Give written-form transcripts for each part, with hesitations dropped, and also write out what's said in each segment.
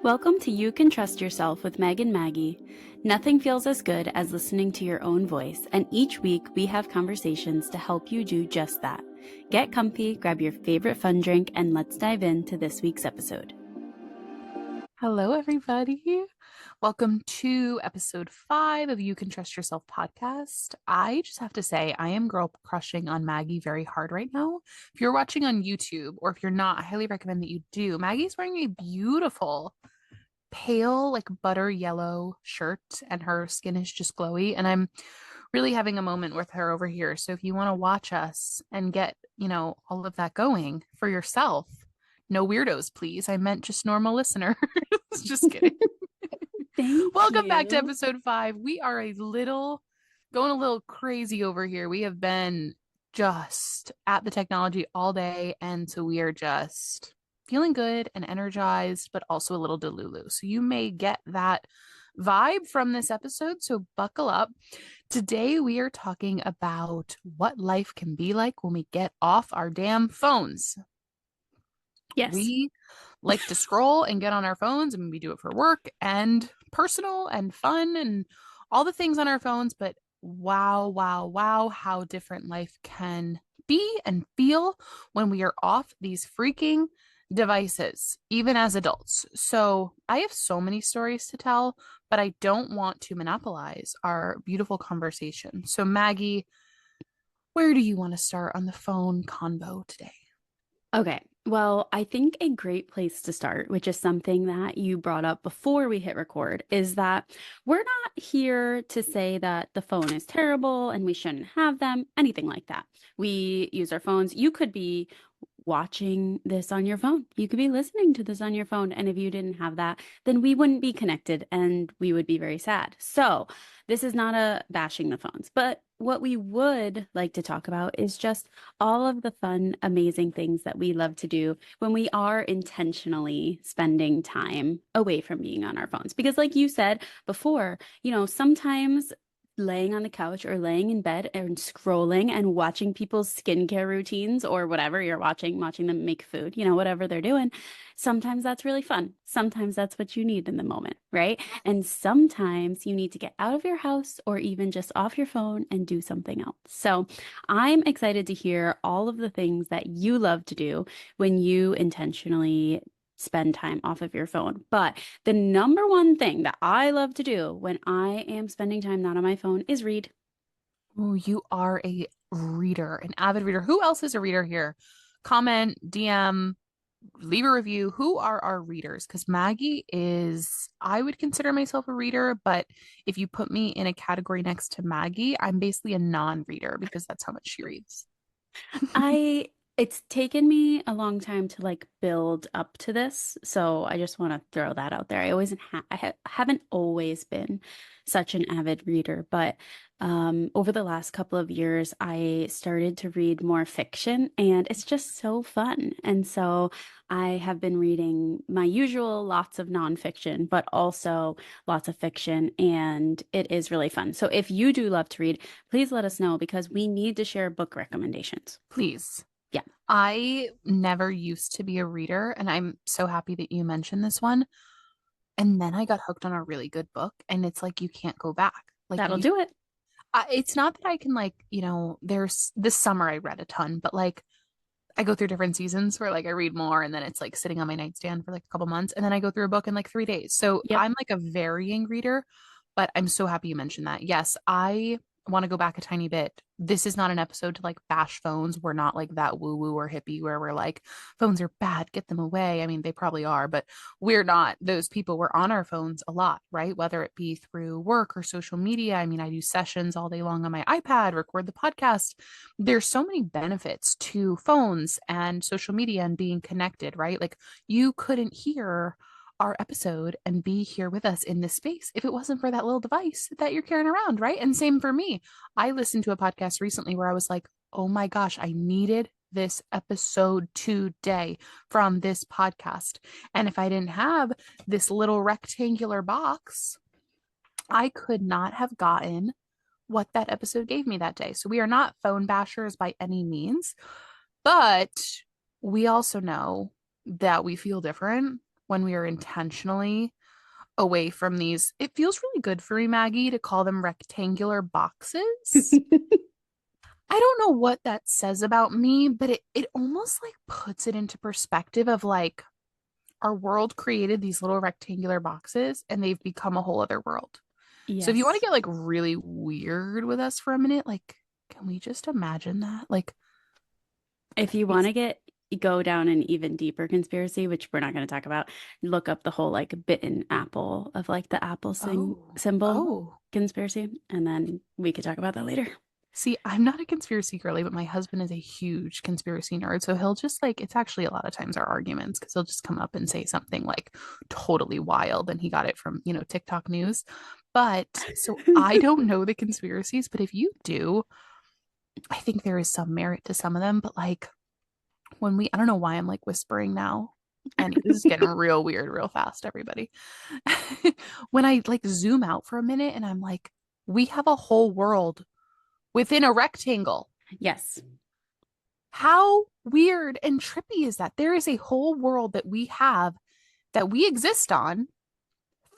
Welcome to You Can Trust Yourself with Meg and Maggie. Nothing feels as good as listening to your own voice, and each week we have conversations to help you do just that. Get comfy, grab your favorite fun drink, and let's dive into this week's episode. Hello, everybody. Welcome to episode 5 of You Can Trust Yourself podcast. I just have to say, I am girl crushing on Maggie very hard right now. If you're watching on YouTube, or if you're not, I highly recommend that you do. Maggie's wearing a beautiful pale, like butter yellow shirt, and her skin is just glowy. And I'm really having a moment with her over here. So if you want to watch us and get, all of that going for yourself, no weirdos, please. I meant just normal listeners. Just kidding. Welcome back to episode 5. We are going a little crazy over here. We have been just at the technology all day. And so we are just feeling good and energized, but also a little delulu. So you may get that vibe from this episode. So buckle up. Today we are talking about what life can be like when we get off our damn phones. Yes. We like to scroll and get on our phones, and we do it for work and personal and fun and all the things on our phones. But wow, how different life can be and feel when we are off these freaking devices, even as adults. So I have so many stories to tell, but I don't want to monopolize our beautiful conversation. So Maggie, where do you want to start on the phone convo today? Okay. Well, I think a great place to start, which is something that you brought up before we hit record, is that we're not here to say that the phone is terrible and we shouldn't have them, anything like that. We use our phones. You could be watching this on your phone. You could be listening to this on your phone. And if you didn't have that, then we wouldn't be connected and we would be very sad. So this is not a bashing the phones, but what we would like to talk about is just all of the fun, amazing things that we love to do when we are intentionally spending time away from being on our phones. Because like you said before, sometimes laying on the couch or laying in bed and scrolling and watching people's skincare routines or whatever you're watching them make food, whatever they're doing. Sometimes that's really fun. Sometimes that's what you need in the moment, right? And sometimes you need to get out of your house or even just off your phone and do something else. So I'm excited to hear all of the things that you love to do when you intentionally spend time off of your phone. But the number one thing that I love to do when I am spending time not on my phone is read. Oh, you are a reader, an avid reader. Who else is a reader here? Comment, DM, leave a review. Who are our readers? Because Maggie I would consider myself a reader, but if you put me in a category next to Maggie, I'm basically a non-reader because that's how much she reads. It's taken me a long time to build up to this, so I just want to throw that out there. I haven't always been such an avid reader, but over the last couple of years, I started to read more fiction, and it's just so fun. And so I have been reading my usual lots of nonfiction, but also lots of fiction, and it is really fun. So if you do love to read, please let us know because we need to share book recommendations. Please. Yeah. I never used to be a reader, and I'm so happy that you mentioned this one. And then I got hooked on a really good book, and it's like you can't go back. That'll do it. It's not that I can there's this summer I read a ton, but I go through different seasons where I read more and then it's sitting on my nightstand for a couple months, and then I go through a book in 3 days. So Yep. I'm a varying reader, but I'm so happy you mentioned that. Yes, I want to go back a tiny bit. This is not an episode to bash phones. We're not that woo woo or hippie where we're phones are bad, get them away. I mean, they probably are, but we're not those people. We're on our phones a lot, right? Whether it be through work or social media. I mean, I do sessions all day long on my iPad, record the podcast. There's so many benefits to phones and social media and being connected, right? You couldn't hear our episode and be here with us in this space if it wasn't for that little device that you're carrying around, right? And same for me. I listened to a podcast recently where I was like, oh my gosh, I needed this episode today from this podcast. And if I didn't have this little rectangular box, I could not have gotten what that episode gave me that day. So we are not phone bashers by any means, but we also know that we feel different when we are intentionally away from these. It feels really good for me, Maggie, to call them rectangular boxes. I don't know what that says about me, but it almost like puts it into perspective of like our world created these little rectangular boxes and they've become a whole other world. So if you want to Yes. get like really weird with us for a minute, like can we just imagine that? Like If you want it's to go down an even deeper conspiracy, which we're not going to talk about, look up the whole like bitten apple of like the apple symbol oh. conspiracy, and then we could talk about that later. See, I'm not a conspiracy girly, but my husband is a huge conspiracy nerd. So he'll just like, it's actually a lot of times our arguments because he'll just come up and say something like totally wild and he got it from, TikTok news. But so I don't know the conspiracies, but if you do, I think there is some merit to some of them. But like I don't know why I'm like whispering now. And this is getting real weird real fast, everybody. When I like zoom out for a minute and I'm like, we have a whole world within a rectangle. Yes. How weird and trippy is that? There is a whole world that we have that we exist on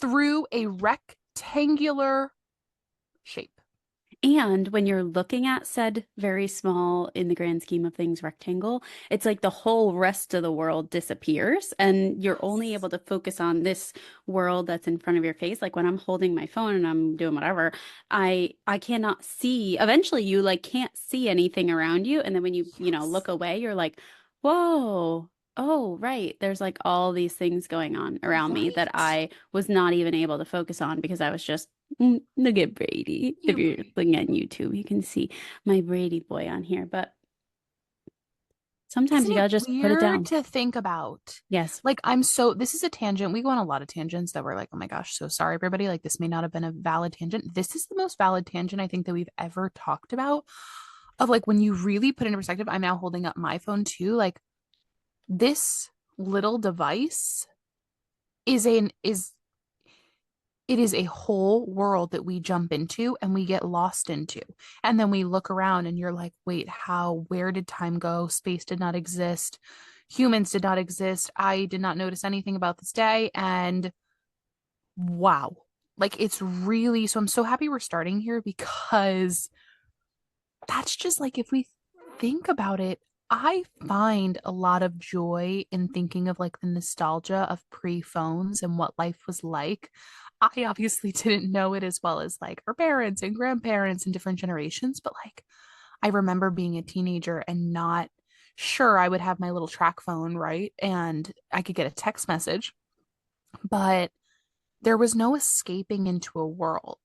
through a rectangular shape. And when you're looking at said very small, in the grand scheme of things, rectangle, it's like the whole rest of the world disappears and you're only able to focus on this world that's in front of your face. Like when I'm holding my phone and I'm doing whatever, I cannot see. Eventually you like can't see anything around you. And then when you Yes. look away, you're like, whoa. Oh, right. There's like all these things going on around me that Right. I was not even able to focus on because I was just look at Brady. If You you're looking at YouTube, you can see my Brady boy on here. But sometimes Isn't you it gotta just put it weird down. to think about? Yes. Like, this is a tangent. We go on a lot of tangents that we're like, oh my gosh, so sorry, everybody. Like, this may not have been a valid tangent. This is the most valid tangent I think that we've ever talked about. Of like, when you really put into perspective, I'm now holding up my phone too. Like, this little device is it is a whole world that we jump into and we get lost into. And then we look around and you're like, wait, where did time go? Space did not exist. Humans did not exist. I did not notice anything about this day. And wow, like it's really, so I'm so happy we're starting here because that's just like, if we think about it, I find a lot of joy in thinking of like the nostalgia of pre phones and what life was like. I obviously didn't know it as well as like our parents and grandparents and different generations, but like I remember being a teenager and not sure I would have my little track phone, right? And I could get a text message, but there was no escaping into a world.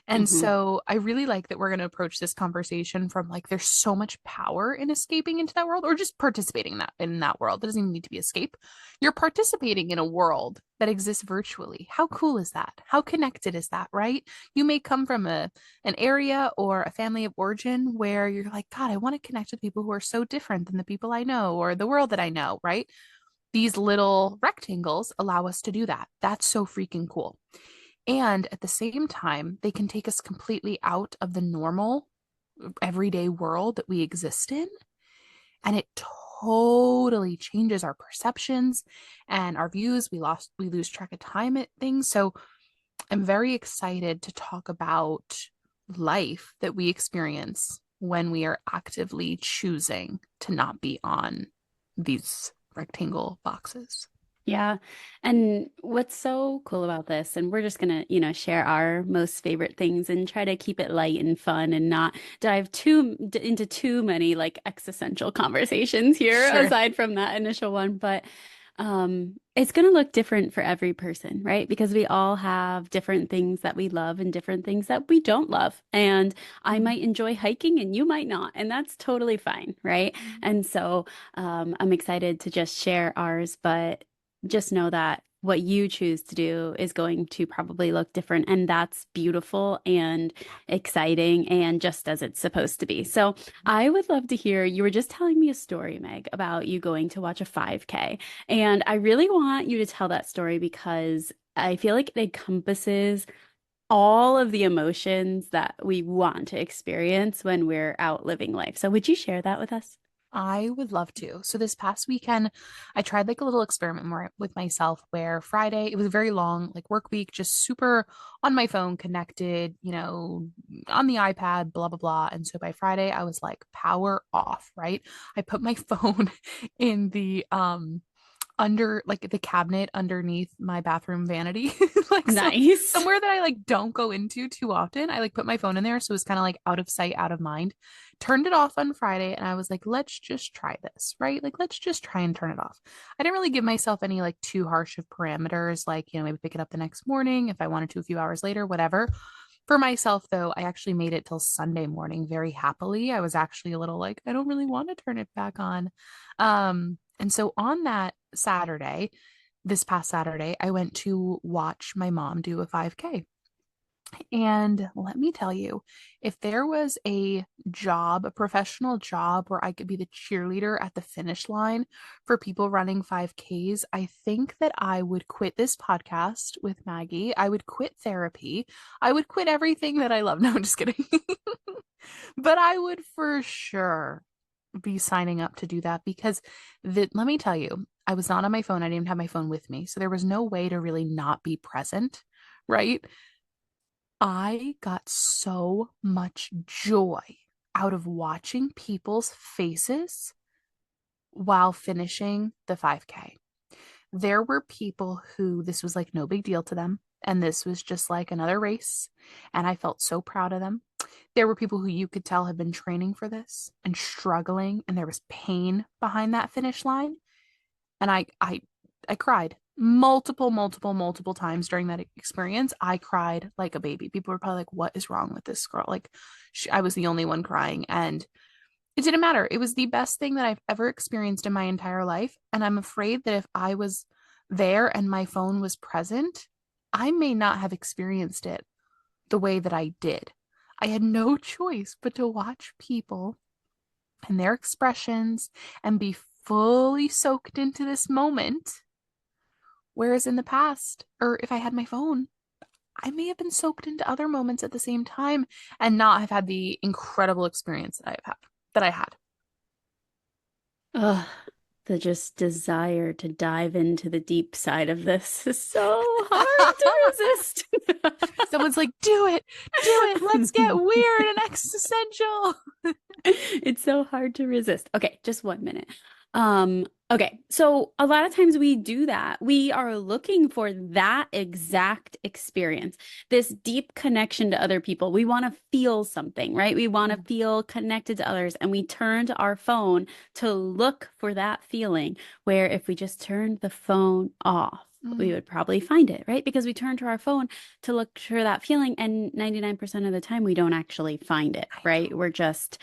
And Hmm. so I really like that we're going to approach this conversation from like there's so much power in escaping into that world or just participating in that world. It doesn't even need to be escape. You're participating in a world that exists virtually. How cool is that? How connected is that, right? You may come from an area or a family of origin where you're like, God, I want to connect with people who are so different than the people I know or the world that I know, right? These little rectangles allow us to do that. That's so freaking cool. And at the same time, they can take us completely out of the normal everyday world that we exist in. And it totally changes our perceptions and our views. We lose track of time at things. So I'm very excited to talk about life that we experience when we are actively choosing to not be on these rectangle boxes. Yeah. And what's so cool about this, and we're just gonna, share our most favorite things and try to keep it light and fun and not dive into too many like existential conversations here, Sure. aside from that initial one. But it's gonna look different for every person, right? Because we all have different things that we love and different things that we don't love. And I might enjoy hiking and you might not, and that's totally fine, right? And so I'm excited to just share ours, but just know that what you choose to do is going to probably look different. And that's beautiful and exciting and just as it's supposed to be. So I would love to hear, you were just telling me a story, Meg, about you going to watch a 5K. And I really want you to tell that story because I feel like it encompasses all of the emotions that we want to experience when we're out living life. So would you share that with us? I would love to. So this past weekend, I tried like a little experiment more with myself where Friday, it was a very long like work week, just super on my phone connected, on the iPad, blah, blah, blah. And so by Friday, I was like power off, right? I put my phone in the under like the cabinet underneath my bathroom vanity like Nice. somewhere that I like don't go into too often. I like put my phone in there so it's kind of like out of sight out of mind. Turned it off on Friday and I was like, let's just try this, right? Like let's just try and turn it off. I didn't really give myself any like too harsh of parameters, like maybe pick it up the next morning if I wanted to a few hours later, whatever. For myself, though, I actually made it till Sunday morning very happily. I was actually a little like, I don't really want to turn it back on. And so on that Saturday, this past Saturday, I went to watch my mom do a 5K. And let me tell you, if there was a job, a professional job where I could be the cheerleader at the finish line for people running 5Ks, I think that I would quit this podcast with Maggie. I would quit therapy. I would quit everything that I love. No, I'm just kidding. But I would for sure be signing up to do that because let me tell you, I was not on my phone. I didn't even have my phone with me. So there was no way to really not be present, right? I got so much joy out of watching people's faces while finishing the 5K. There were people who this was like no big deal to them. And this was just like another race. And I felt so proud of them. There were people who you could tell had been training for this and struggling, and there was pain behind that finish line. And I cried multiple times during that experience. I cried like a baby. People were probably like, what is wrong with this girl? Like I was the only one crying, and it didn't matter. It was the best thing that I've ever experienced in my entire life. And I'm afraid that if I was there and my phone was present, I may not have experienced it the way that I did. I had no choice but to watch people and their expressions and be fully soaked into this moment. Whereas in the past, or if I had my phone, I may have been soaked into other moments at the same time and not have had the incredible experience that I had. Ugh, the just desire to dive into the deep side of this is so hard to resist. Someone's like, do it, let's get weird and existential. It's so hard to resist. Okay, just 1 minute. Okay, so a lot of times we do that. We are looking for that exact experience, this deep connection to other people. We want to feel something, right? We want to feel connected to others, and we turn to our phone to look for that feeling, where if we just turned the phone off, we would probably find it, right? Because we turn to our phone to look for that feeling, and 99% of the time we don't actually find it, right? We're just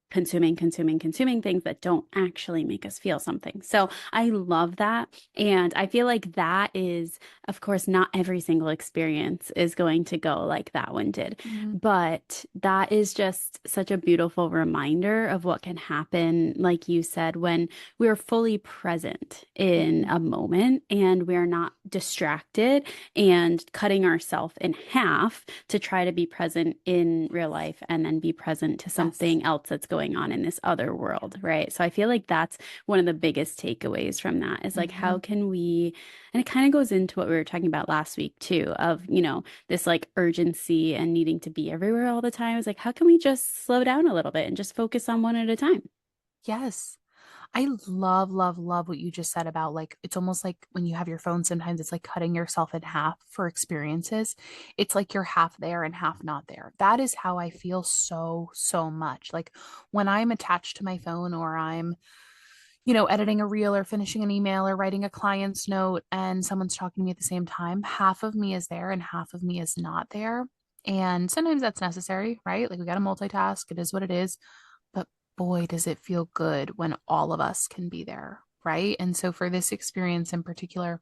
consuming things that don't actually make us feel something. So I love that. And I feel like that is, of course, not every single experience is going to go like that one did. But that is just such a beautiful reminder of what can happen, like you said, when we're fully present in a moment and we're not distracted and cutting ourselves in half to try to be present in real life and then be present to something else that's going on in this other world, right? So I feel like that's one of the biggest takeaways from that is like, how can we, and it kind of goes into what we were talking about last week too, of, this like urgency and needing to be everywhere all the time. It's like, how can we just slow down a little bit and just focus on one at a time? Yes. I love what you just said about like, it's almost like when you have your phone, sometimes it's like cutting yourself in half for experiences. It's like you're half there and half not there. That is how I feel so much. Like when I'm attached to my phone or I'm, editing a reel or finishing an email or writing a client's note and someone's talking to me at the same time, half of me is there and half of me is not there. And sometimes that's necessary, right? Like we got to multitask. It is what it is. But boy, does it feel good when all of us can be there, right? And so for this experience in particular,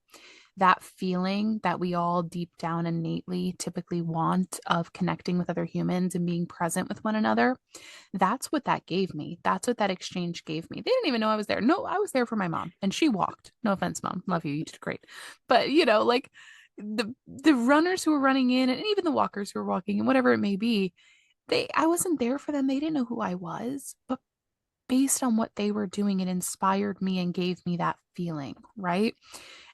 that feeling that we all deep down innately typically want of connecting with other humans and being present with one another, that's what that gave me. That's what that exchange gave me. They didn't even know I was there. No, I was there for my mom and she walked. No offense, mom. Love you. You did great. But like the runners who were running in and even the walkers who were walking and whatever it may be, I wasn't there for them. They didn't know who I was, but based on what they were doing, it inspired me and gave me that feeling, right?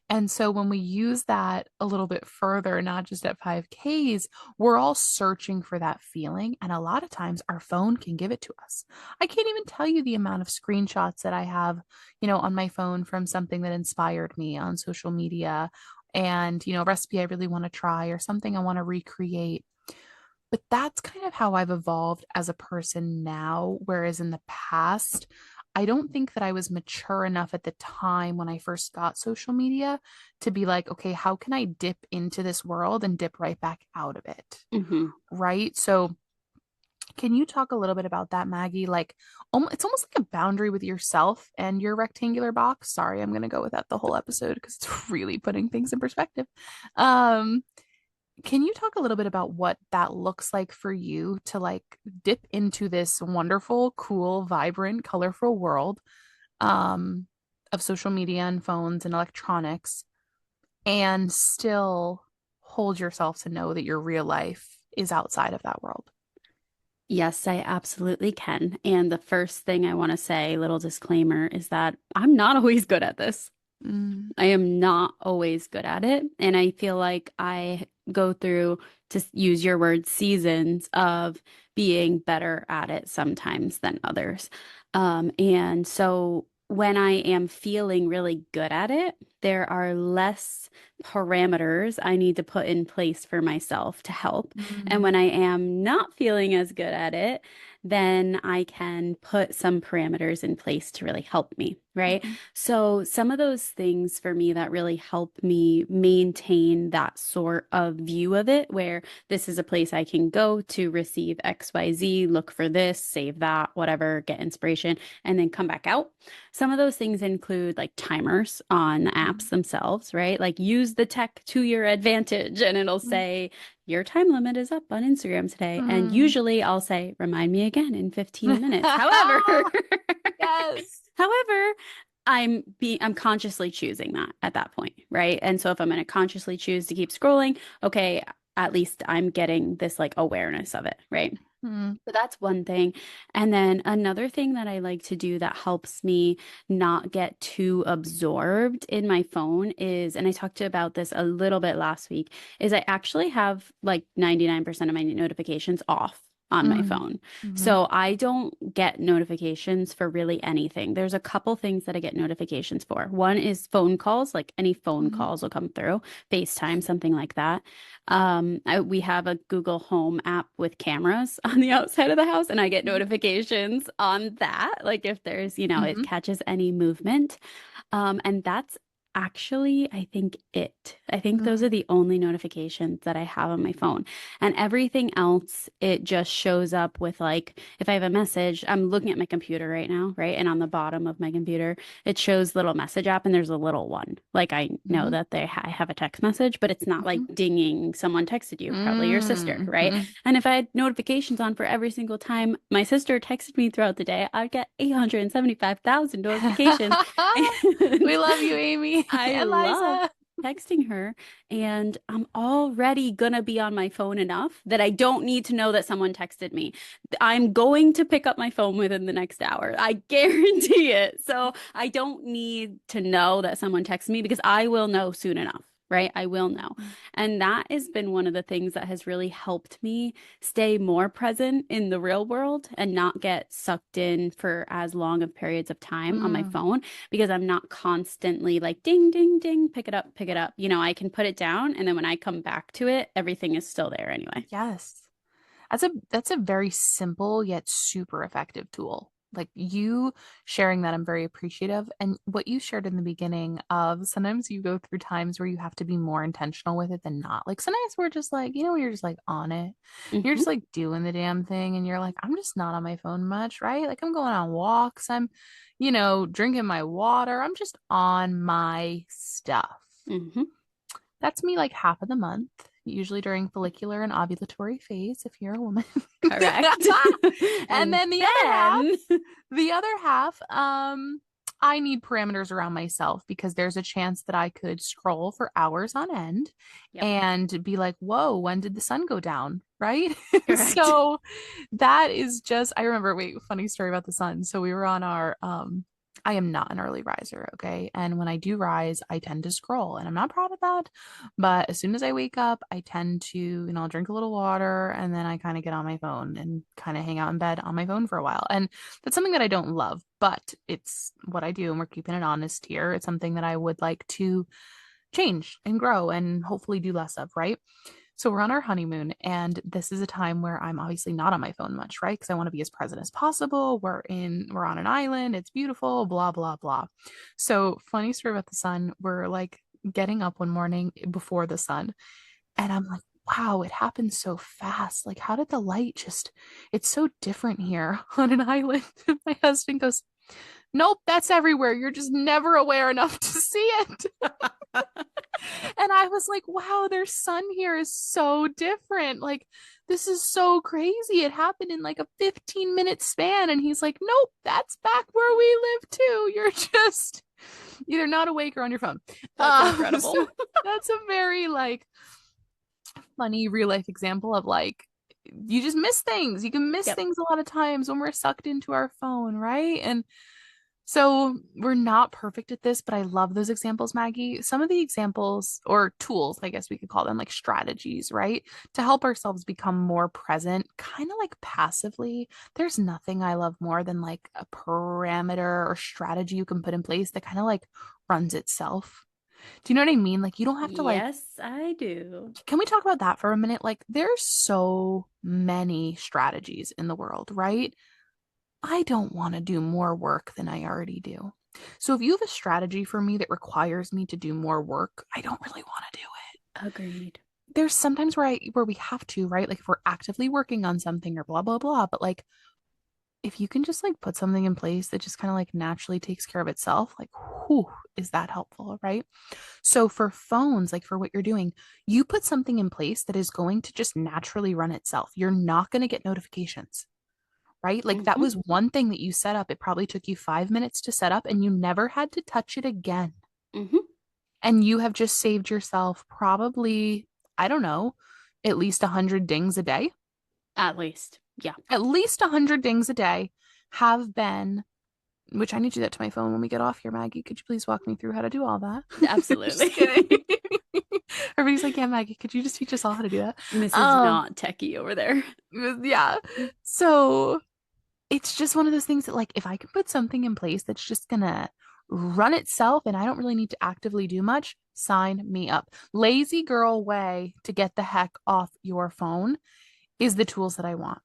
And so when we use that a little bit further, not just at 5Ks, we're all searching for that feeling. And a lot of times our phone can give it to us. I can't even tell you the amount of screenshots that I have, on my phone from something that inspired me on social media and, a recipe I really want to try or something I want to recreate. But that's kind of how I've evolved as a person now. Whereas in the past, I don't think that I was mature enough at the time when I first got social media to be like, okay, how can I dip into this world and dip right back out of it? Hmm. Right. So, can you talk a little bit about that, Maggie? Like, it's almost like a boundary with yourself and your rectangular box. Sorry, I'm going to go with that the whole episode because it's really putting things in perspective. Um, can you talk a little bit about what that looks like for you to like dip into this wonderful, cool, vibrant, colorful world um, of social media and phones and electronics and still hold yourself to know that your real life is outside of that world? Yes, I absolutely can. And the first thing I want to say, little disclaimer, is that I'm not always good at this. Mm, I am not always good at it. And I feel like I go through, to use your word, seasons of being better at it sometimes than others. And so when I am feeling really good at it, there are less parameters I need to put in place for myself to help. And mm, when I am not feeling as good at it, then I can put some parameters in place to really help me, right? mhm, So, some of those things for me that really help me maintain that sort of view of it, where this is a place I can go to receive XYZ, look for this, save that, whatever, get inspiration, and then come back out. Some of those things include like timers on the apps mhm, themselves, right? Like use the tech to your advantage, and it'll mhm, say, your time limit is up on Instagram today. And mhm. usually I'll say, remind me again in 15 minutes. However, Yes. however, I'm consciously choosing that at that point, right? And so if I'm going to consciously choose to keep scrolling, okay, at least I'm getting this like awareness of it, right? Mm, So that's one thing. And then another thing that I like to do that helps me not get too absorbed in my phone is, and I talked about this a little bit last week, is I actually have like 99% of my notifications off on my mm, phone. mhm, So I don't get notifications for really anything. There's a couple things that I get notifications for. One is phone calls, like any phone mhm, calls will come through, FaceTime, something like that. We have a Google Home app with cameras on the outside of the house, and I get mhm, notifications on that. Like if there's, it mhm, catches any movement. And that's actually, I think I think those are mhm, the only notifications that I have on my phone. And everything else, it just shows up with like, if I have a message, I'm looking at my computer right now, right? And on the bottom of my computer, it shows little message app and there's a little one. Like I know mhm, that I have a text message, but it's not like mhm, dinging someone texted you, probably your sister, mm, right? mhm. And if I had notifications on for every single time my sister texted me throughout the day, I'd get 875,000 notifications. We And love you, Amy I and love Liza. texting her, and I'm already gonna be on my phone enough that I don't need to know that someone texted me. I'm going to pick up my phone within the next hour. I guarantee it. So I don't need to know that someone texted me because I will know soon enough. Right? I will know. And that has been one of the things that has really helped me stay more present in the real world and not get sucked in for as long of periods of time on my Mm, phone because I'm not constantly like ding, ding, ding, pick it up, pick it up. I can put it down and then when I come back to it, everything is still there anyway. yes. That's a very simple yet super effective tool. Like you sharing that, I'm very appreciative. And what you shared in the beginning of sometimes you go through times where you have to be more intentional with it than not. Like sometimes we're just like, you're just like on it. You're Hmm. just like doing the damn thing and you're like, I'm just not on my phone much, right? Like I'm going on walks, I'm, drinking my water. I'm just on my stuff. Hmm. That's me like half of the month, usually during follicular and ovulatory phase, if you're a woman. Correct. And And then the other half, then, the other half, I need parameters around myself because there's a chance that I could scroll for hours on end Yep. and be like, whoa, when did the sun go down? Right. Correct. So that is just, I remember, wait, funny story about the sun. So we were on our, I am not an early riser. Okay. And when I do rise, I tend to scroll and I'm not proud of that. But as soon as I wake up, I tend to, I'll drink a little water and then I kind of get on my phone and kind of hang out in bed on my phone for a while. And that's something that I don't love, but it's what I do. And we're keeping it honest here. It's something that I would like to change and grow and hopefully do less of, right? So we're on our honeymoon, and this is a time where I'm obviously not on my phone much, right? Because I want to be as present as possible. We're on an island, it's beautiful, blah, blah, blah. So, funny story about the sun, we're like getting up one morning before the sun, and I'm like, wow, it happened so fast. Like, how did the light just, it's so different here on an island. My husband goes, nope, that's everywhere. You're just never aware enough to see it. And I was like, wow, their sun here is so different. Like, this is so crazy. It happened in like a 15-minute span. And he's like, nope, that's back where we live too. You're just either not awake or on your phone. That's incredible. So that's a very like funny real life example of like, you just miss things. You can miss Yep. things a lot of times when we're sucked into our phone, right? And so we're not perfect at this, but I love those examples, Maggie. Some of the examples or tools, I guess we could call them like strategies, right? To help ourselves become more present, kind of like passively. There's nothing I love more than like a parameter or strategy you can put in place that kind of like runs itself. Do you know what I mean? Like you don't have to like, Yes, I do. can we talk about that for a minute? Like there's so many strategies in the world, right? I don't want to do more work than I already do. So if you have a strategy for me that requires me to do more work, I don't really want to do it. Agreed. There's sometimes where we have to, right? Like if we're actively working on something or blah blah blah, but like if you can just like put something in place that just kind of like naturally takes care of itself, like whew, is that helpful, right? So for phones, like for what you're doing, you put something in place that is going to just naturally run itself. You're not going to get notifications, right? Like that Hmm. was one thing that you set up. It probably took you 5 minutes to set up and you never had to touch it again. Hmm. And you have just saved yourself probably, I don't know, at least 100 dings a day. At least. Yeah. At least 100 dings a day have been, which I need to do that to my phone when we get off here, Maggie. Could you please walk me through how to do all that? Absolutely. Just kidding. Everybody's like, yeah, Maggie, could you just teach us all how to do that? Mrs. Um, Not Techie over there. yeah. So it's just one of those things that like if I can put something in place that's just gonna run itself and I don't really need to actively do much, sign me up. Lazy girl way to get the heck off your phone is the tools that I want.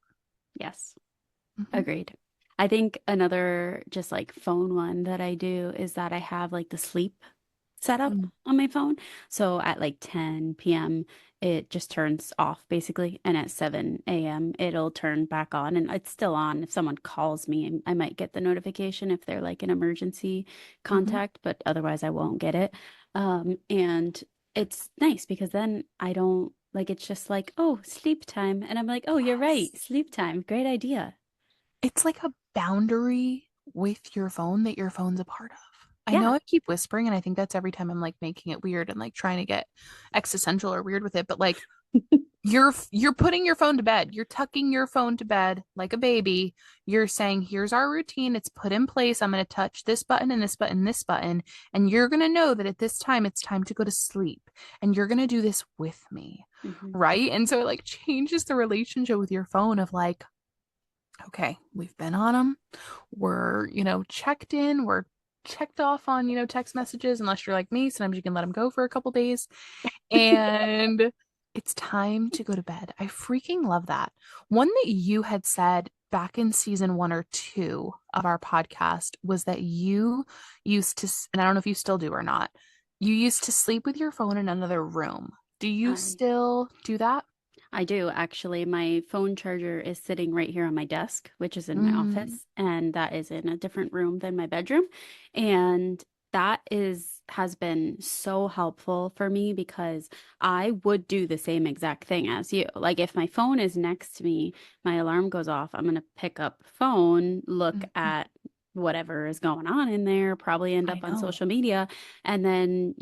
Yes. Mhm. Agreed. I think another just like phone one that I do is that I have like the sleep setup Mm. on my phone. So at like 10 p.m., it just turns off basically. And at 7 a.m., it'll turn back on and it's still on. If someone calls me, I might get the notification if they're like an emergency Mhm. contact, but otherwise I won't get it. And it's nice because then I don't like it's just like, oh, sleep time. And I'm like, oh, you're right. Yes. Sleep time. Great idea. It's like a boundary with your phone that your phone's a part of. I know Yeah. I keep whispering, and I think that's every time I'm like making it weird and like trying to get existential or weird with it, but like you're putting your phone to bed. You're tucking your phone to bed like a baby. You're saying, "Here's our routine. It's put in place. I'm going to touch this button and this button and this button, and you're going to know that at this time it's time to go to sleep, and you're going to do this with me." Hmm. Right? And so it like changes the relationship with your phone of like, okay, we've been on them. We're, checked in. We're checked off on, text messages, unless you're like me. Sometimes you can let them go for a couple days. And it's time to go to bed. I freaking love that. One that you had said back in season 1 or 2 of our podcast was that you used to, and I don't know if you still do or not, you used to sleep with your phone in another room. Do you I still do that? I do actually. My phone charger is sitting right here on my desk, which is in my Mm, office, and that is in a different room than my bedroom. And that has been so helpful for me because I would do the same exact thing as you. Like if my phone is next to me, my alarm goes off, I'm gonna pick up phone, look mhm, at whatever is going on in there, probably end I up on know. social media. And then,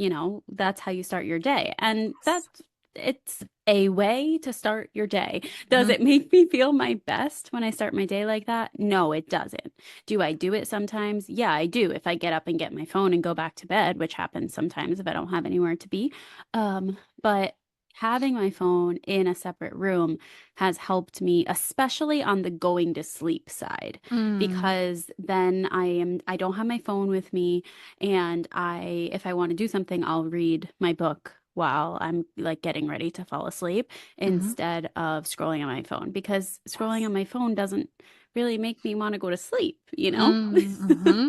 that's how you start your day. And Yes. it's a way to start your day. Does Mhm. it make me feel my best when I start my day like that? No, it doesn't. Do I do it sometimes? Yeah, I do. If I get up and get my phone and go back to bed, which happens sometimes if I don't have anywhere to be. But having my phone in a separate room has helped me, especially on the going to sleep side, Mm. because then I don't have my phone with me, and if I want to do something, I'll read my book while I'm like getting ready to fall asleep Mhm. instead of scrolling on my phone, because scrolling Yes. on my phone doesn't really make me want to go to sleep, you know? Mm-hmm.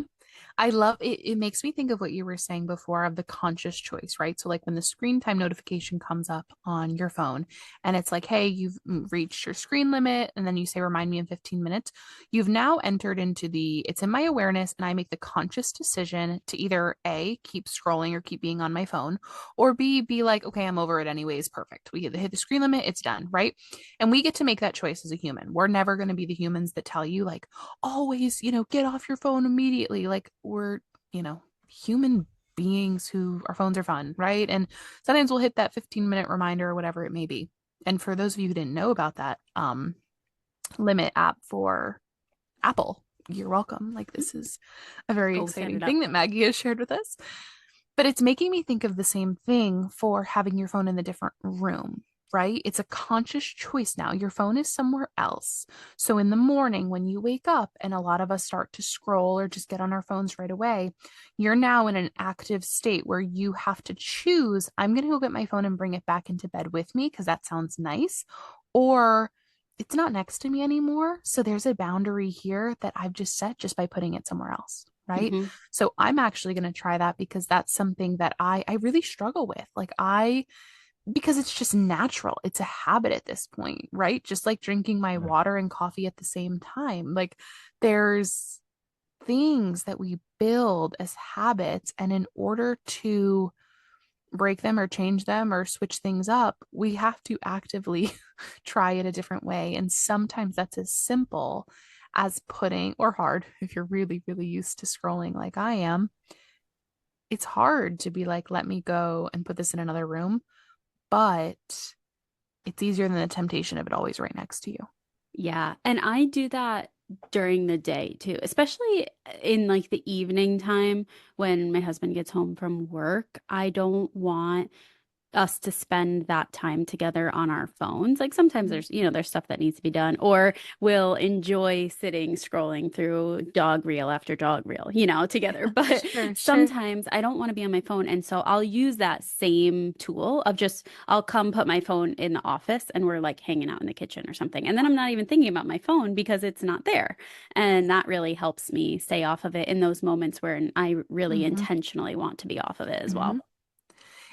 I love it. It makes me think of what you were saying before of the conscious choice, right? So, like when the screen time notification comes up on your phone and it's like, hey, you've reached your screen limit, and then you say, remind me in 15 minutes, you've now entered into it's in my awareness, and I make the conscious decision to either A, keep scrolling or keep being on my phone, or B, be like, okay, I'm over it anyways. Perfect. We hit the screen limit, it's done, right? And we get to make that choice as a human. We're never going to be the humans that tell you, like, always, get off your phone immediately. Like we're, human beings who our phones are fun, right? And sometimes we'll hit that 15-minute reminder or whatever it may be. And for those of you who didn't know about that limit app for Apple, you're welcome. Like this is a very Go set exciting it up. thing that Maggie has shared with us. But it's making me think of the same thing for having your phone in a different room, right? It's a conscious choice now. Your phone is somewhere else. So in the morning, when you wake up, and a lot of us start to scroll or just get on our phones right away, you're now in an active state where you have to choose, I'm going to go get my phone and bring it back into bed with me because that sounds nice. Or it's not next to me anymore. So there's a boundary here that I've just set just by putting it somewhere else. Right. Hmm. So I'm actually going to try that because that's something that I really struggle with. Because it's just natural. It's a habit at this point, right? Just like drinking my water and coffee at the same time. Like there's things that we build as habits, and in order to break them or change them or switch things up, we have to actively try it a different way. And sometimes that's as simple as putting, or hard if you're really, really used to scrolling like I am. It's hard to be like, let me go and put this in another room, but it's easier than the temptation of it always right next to you. Yeah. And I do that during the day too, especially in like the evening time when my husband gets home from work. I don't want us to spend that time together on our phones. Like sometimes there's stuff that needs to be done, or we'll enjoy sitting scrolling through dog reel after dog reel, together. But Sure, sure. sometimes I don't want to be on my phone. And so I'll use that same tool of I'll come put my phone in the office and we're like hanging out in the kitchen or something. And then I'm not even thinking about my phone because it's not there. And that really helps me stay off of it in those moments where I really Mm-hmm, intentionally want to be off of it as mm-hmm. well.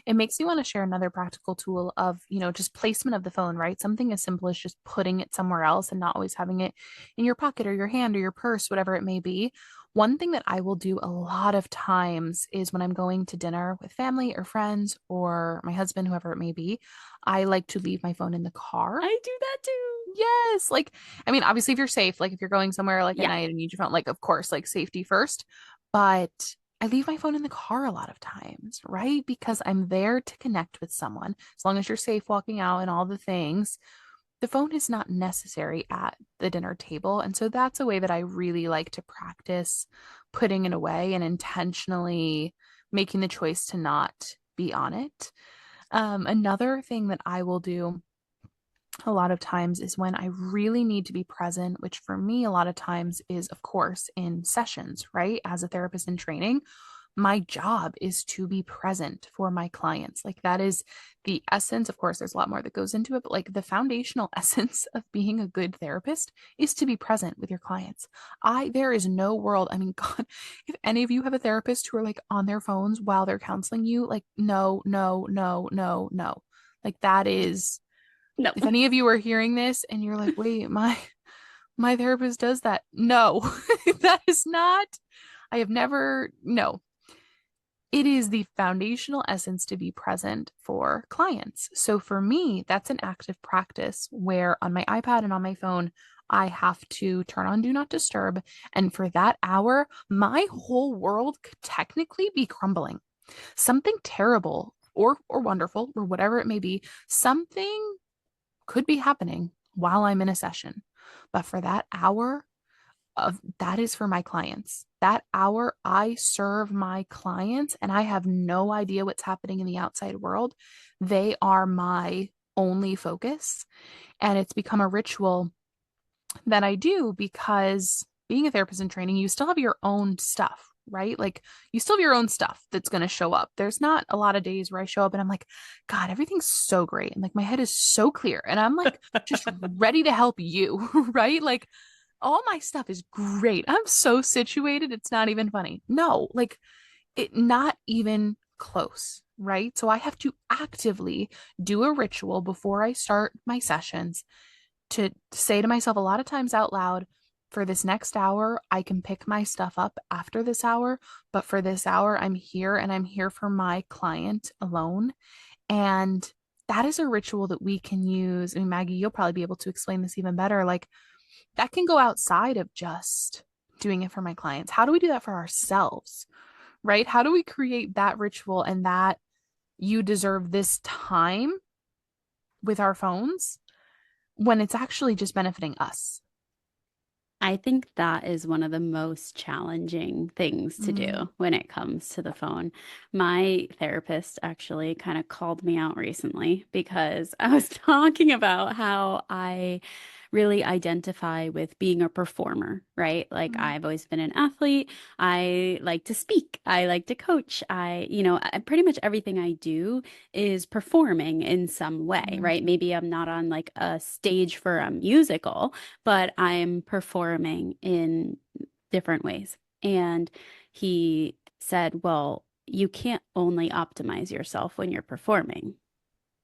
It makes me want to share another practical tool of, just placement of the phone, right? Something as simple as just putting it somewhere else and not always having it in your pocket or your hand or your purse, whatever it may be. One thing that I will do a lot of times is when I'm going to dinner with family or friends or my husband, whoever it may be, I like to leave my phone in the car. I do that too. Yes. Like, I mean, obviously, if you're safe, like if you're going somewhere like at Yeah. night and you need your phone, like, of course, like safety first. But I leave my phone in the car a lot of times, right? Because I'm there to connect with someone. As long as you're safe walking out and all the things, the phone is not necessary at the dinner table. And so that's a way that I really like to practice putting it away and intentionally making the choice to not be on it. Another thing that I will do a lot of times is when I really need to be present, which for me, a lot of times is, of course, in sessions, right? As a therapist in training, my job is to be present for my clients. Like that is the essence. Of course, there's a lot more that goes into it, but like the foundational essence of being a good therapist is to be present with your clients. There is no world. I mean, God, if any of you have a therapist who are like on their phones while they're counseling you, like, no, no, no, no, no. Like that is, No. if any of you are hearing this and you're like, wait, my therapist does that. No, that is not, I have never, no. It is the foundational essence to be present for clients. So for me, that's an active practice where on my iPad and on my phone, I have to turn on Do Not Disturb. And for that hour, my whole world could technically be crumbling. Something terrible or wonderful or whatever it may be, something could be happening while I'm in a session. But for that hour, of that is for my clients. That hour I serve my clients and I have no idea what's happening in the outside world. They are my only focus. And it's become a ritual that I do because being a therapist in training, you still have your own stuff, right? Like you still have your own stuff that's going to show up. There's not a lot of days where I show up and I'm like, God, everything's so great. And like my head is so clear and I'm like just ready to help you, right? Like all my stuff is great. I'm so situated. It's not even funny. No, like it, not even close, right? So I have to actively do a ritual before I start my sessions to say to myself a lot of times out loud, for this next hour, I can pick my stuff up after this hour, but for this hour, I'm here and I'm here for my client alone. And that is a ritual that we can use. I mean, Maggie, you'll probably be able to explain this even better. Like that can go outside of just doing it for my clients. How do we do that for ourselves? Right? How do we create that ritual and that you deserve this time with our phones when it's actually just benefiting us? I think that is one of the most challenging things to Mm, do when it comes to the phone. My therapist actually kind of called me out recently because I was talking about how I really identify with being a performer, right? Like mm, I've always been an athlete. I like to speak. I like to coach. Pretty much everything I do is performing in some way, mm, right? Maybe I'm not on like a stage for a musical, but I'm performing in different ways. And he said, well, you can't only optimize yourself when you're performing,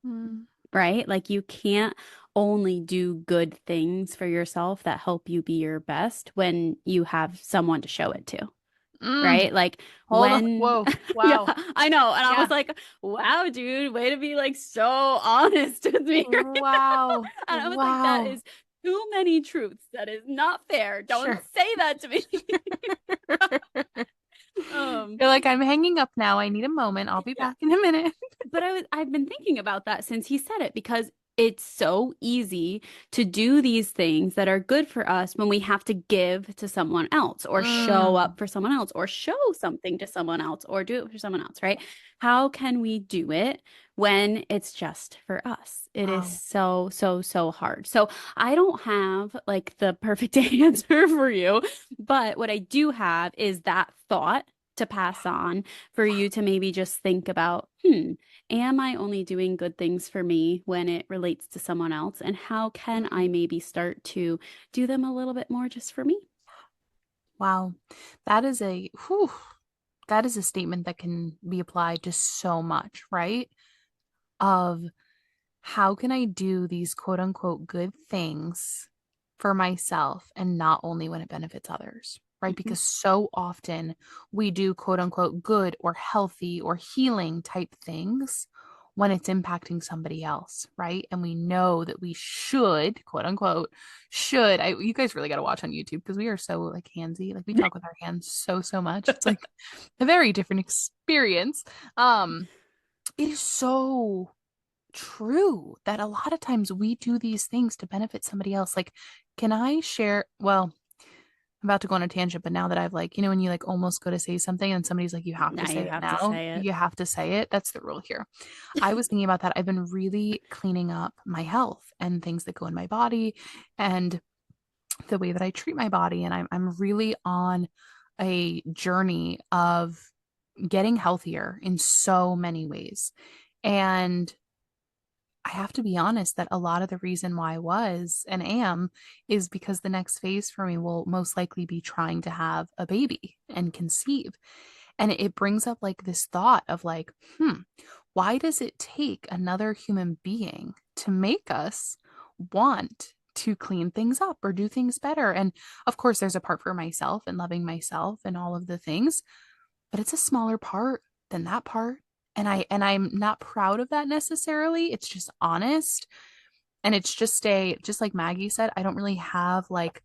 mm, right? Like you can't only do good things for yourself that help you be your best when you have someone to show it to. mm. Right? Like Hold on. when, Whoa. yeah, Wow. I know. And I was Yeah. like, wow, dude, way to be like so honest with me. Wow. And I was like, that Wow. is too many truths. That is not fair. Don't Sure. say that to me. Um, You're like, I'm hanging up now. I need a moment. I'll be yeah. back in a minute. But I've been thinking about that since he said it because it's so easy to do these things that are good for us when we have to give to someone else or show Mm. up for someone else or show something to someone else or do it for someone else, right? How can we do it when it's just for us? It is Wow. so, so, so hard. So I don't have like the perfect answer for you, but what I do have is that thought to pass on for you to maybe just think about, am I only doing good things for me when it relates to someone else? And how can I Mm. maybe start to do them a little bit more just for me? Wow. That is a whew, that is a statement that can be applied to so much, right? Of how can I do these quote unquote good things for myself and not only when it benefits others, right? Mhm. Because so often we do quote unquote good or healthy or healing type things when it's impacting somebody else, right? And we know that we should, quote unquote, you guys really got to watch on YouTube because we are so like handsy, like we talk with our hands so much. It's like a very different experience. Um, it is so true that a lot of times we do these things to benefit somebody else. Like, can I share? Well, I'm about to go on a tangent, but now that I've like, when you like almost go to say something and somebody's like, you have to Now say you it have to now, say it. you have to say it. That's the rule here. I was thinking about that. I've been really cleaning up my health and things that go in my body and the way that I treat my body. And I'm really on a journey of getting healthier in so many ways. And I have to be honest that a lot of the reason why I was and am is because the next phase for me will most likely be trying to have a baby and conceive. And it brings up like this thought of like, why does it take another human being to make us want to clean things up or do things better? And of course, there's a part for myself and loving myself and all of the things, but it's a smaller part than that part. And I'm not proud of that necessarily. It's just honest. And it's just like Maggie said, I don't really have like,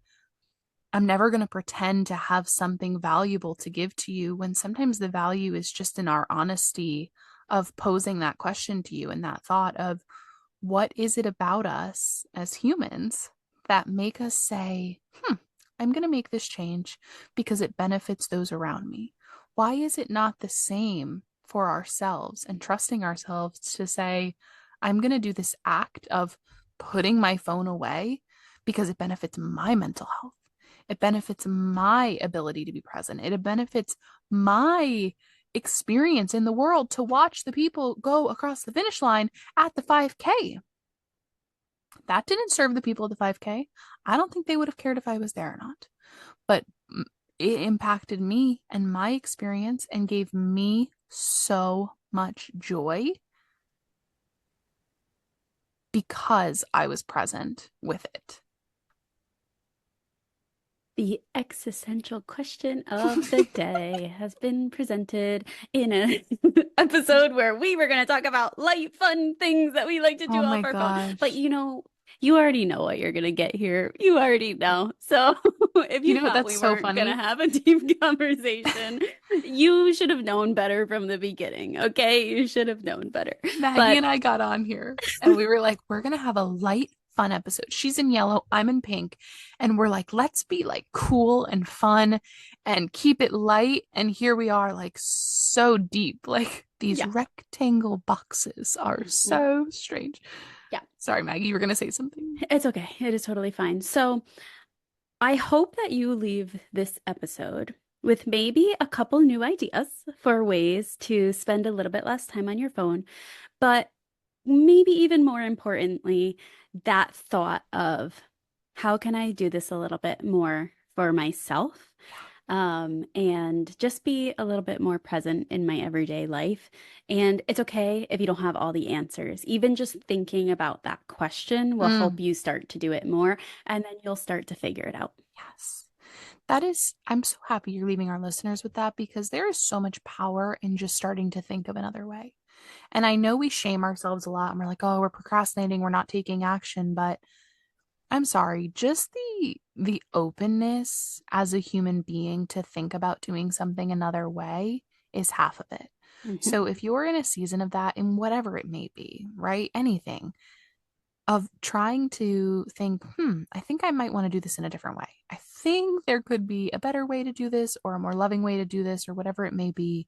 I'm never going to pretend to have something valuable to give to you when sometimes the value is just in our honesty of posing that question to you and that thought of what is it about us as humans that make us say, I'm going to make this change because it benefits those around me. Why is it not the same for ourselves and trusting ourselves to say, I'm going to do this act of putting my phone away because it benefits my mental health. It benefits my ability to be present. It benefits my experience in the world to watch the people go across the finish line at the 5K. That didn't serve the people at the 5K. I don't think they would have cared if I was there or not. But it impacted me and my experience and gave me so much joy because I was present with it. The existential question of the day has been presented in an episode where we were going to talk about light, fun things that we like to do Oh off my our phone. But gosh. you already know what you're going to get here. You already know. So if You you know, thought that's we so weren't going to funny. have a deep conversation, you should have known better from the beginning. Okay. You should have known better. Maggie But and I got on here and we were like, we're going to have a light, fun episode. She's in yellow, I'm in pink. And we're like, let's be like cool and fun and keep it light. And here we are, like so deep. Like these yeah. rectangle boxes are Mhm. so strange. Yeah. Sorry, Maggie, you were going to say something. It's okay. It is totally fine. So I hope that you leave this episode with maybe a couple new ideas for ways to spend a little bit less time on your phone, but maybe even more importantly, that thought of how can I do this a little bit more for myself? And just be a little bit more present in my everyday life. And it's okay if you don't have all the answers. Even just thinking about that question will help Mm, you start to do it more, and then you'll start to figure it out. yes. That is, I'm so happy you're leaving our listeners with that because there is so much power in just starting to think of another way. And I know we shame ourselves a lot and we're like, oh, we're procrastinating, we're not taking action, but I'm sorry, just the openness as a human being to think about doing something another way is half of it. Mhm. So if you're in a season of that in whatever it may be, right? Anything of trying to think, I think I might want to do this in a different way. I think there could be a better way to do this or a more loving way to do this or whatever it may be.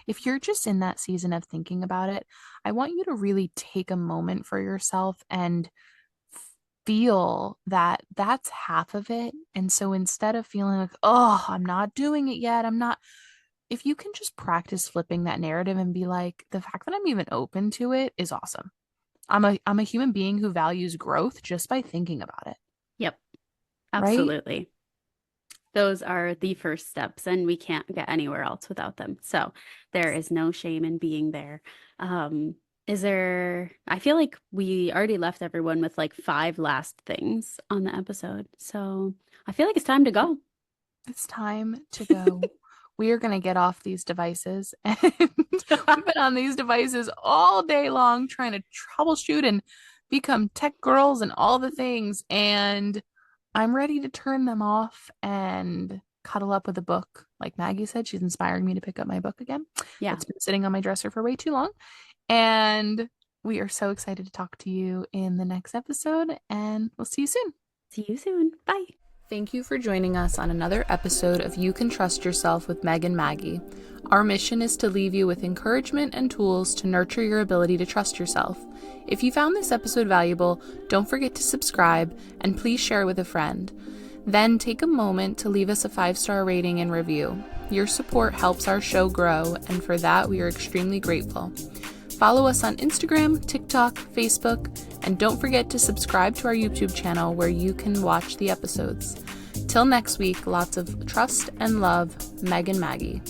If you're just in that season of thinking about it, I want you to really take a moment for yourself and feel that that's half of it. And so instead of feeling like, oh, I'm not doing it yet, I'm not, if you can just practice flipping that narrative and be like, the fact that I'm even open to it is awesome. I'm a human being who values growth just by thinking about it, Yep, right? absolutely. Those are the first steps, and we can't get anywhere else without them. So there is no shame in being there. Um, is there, I feel like we already left everyone with like five last things on the episode. So I feel like it's time to go. It's time to go. We are going to get off these devices. And we've been on these devices all day long trying to troubleshoot and become tech girls and all the things. And I'm ready to turn them off and cuddle up with a book. Like Maggie said, she's inspiring me to pick up my book again. Yeah. It's been sitting on my dresser for way too long. And we are so excited to talk to you in the next episode. And we'll see you soon. See you soon. Bye. Thank you for joining us on another episode of You Can Trust Yourself with Meg and Maggie. Our mission is to leave you with encouragement and tools to nurture your ability to trust yourself. If you found this episode valuable, don't forget to subscribe and please share with a friend. Then take a moment to leave us a 5-star rating and review. Your support helps our show grow, and for that we are extremely grateful. Follow us on Instagram, TikTok, Facebook, and don't forget to subscribe to our YouTube channel where you can watch the episodes. Till next week, lots of trust and love, Meg and Maggie.